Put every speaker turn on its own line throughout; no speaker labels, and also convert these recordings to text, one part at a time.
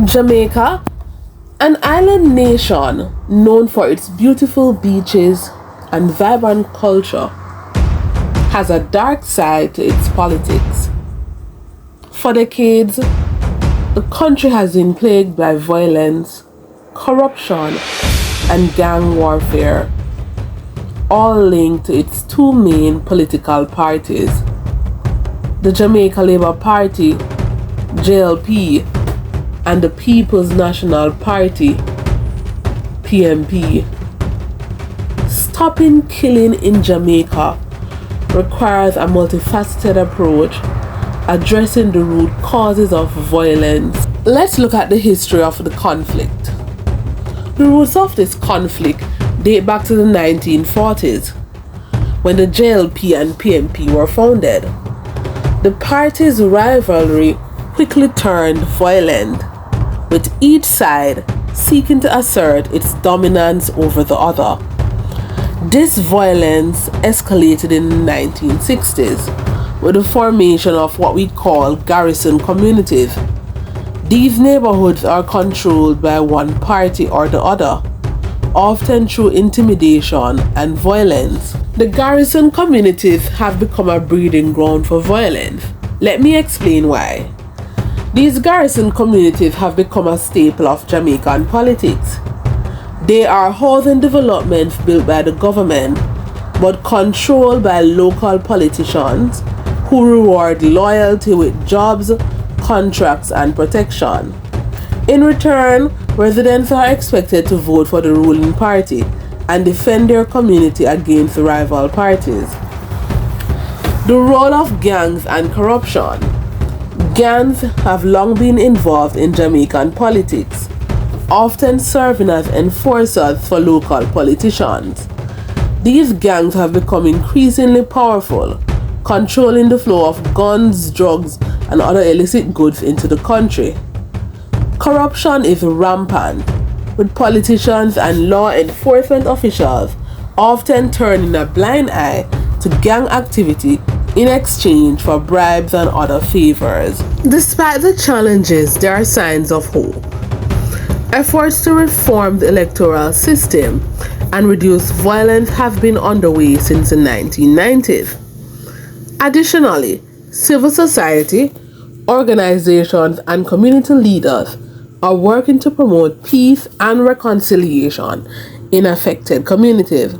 Jamaica, an island nation known for its beautiful beaches and vibrant culture, has a dark side to its politics. For decades, the country has been plagued by violence, corruption, and gang warfare, all linked to its two main political parties, the Jamaica Labour Party, JLP, and the People's National Party, PNP. Stopping killing in Jamaica requires a multifaceted approach addressing the root causes of violence. Let's look at the history of the conflict. The roots of this conflict date back to the 1940s, when the JLP and PNP were founded. The parties' rivalry quickly turned violent, with each side seeking to assert its dominance over the other. This violence escalated in the 1960s with the formation of what we call Garrison Communities. These neighborhoods are controlled by one party or the other, often through intimidation and violence. The Garrison Communities have become a breeding ground for violence. Let me explain why. These Garrison Communities have become a staple of Jamaican politics. They are housing developments built by the government, but controlled by local politicians who reward loyalty with jobs, contracts, and protection. In return, residents are expected to vote for the ruling party and defend their community against rival parties. The role of gangs and corruption. Gangs have long been involved in Jamaican politics, often serving as enforcers for local politicians. These gangs have become increasingly powerful, controlling the flow of guns, drugs, and other illicit goods into the country. Corruption is rampant, with politicians and law enforcement officials often turning a blind eye to gang activity in exchange for bribes and other favors. Despite the challenges, there are signs of hope. Efforts to reform the electoral system and reduce violence have been underway since the 1990s. Additionally, civil society, organizations, and community leaders are working to promote peace and reconciliation in affected communities.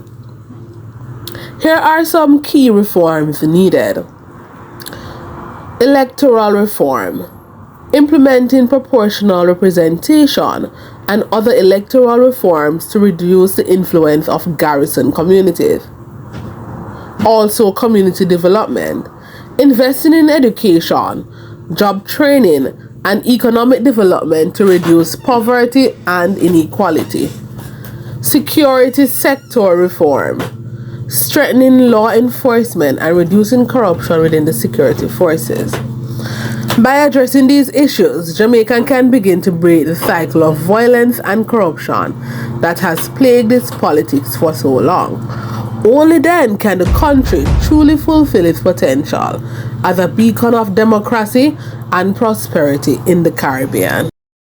Here are some key reforms needed. Electoral reform. Implementing proportional representation and other electoral reforms to reduce the influence of Garrison communities. Also, community development. Investing in education, job training, and economic development to reduce poverty and inequality. Security sector reform. Strengthening law enforcement and reducing corruption within the security forces. By addressing these issues, Jamaica can begin to break the cycle of violence and corruption that has plagued its politics for so long. Only then can the country truly fulfill its potential as a beacon of democracy and prosperity in the Caribbean.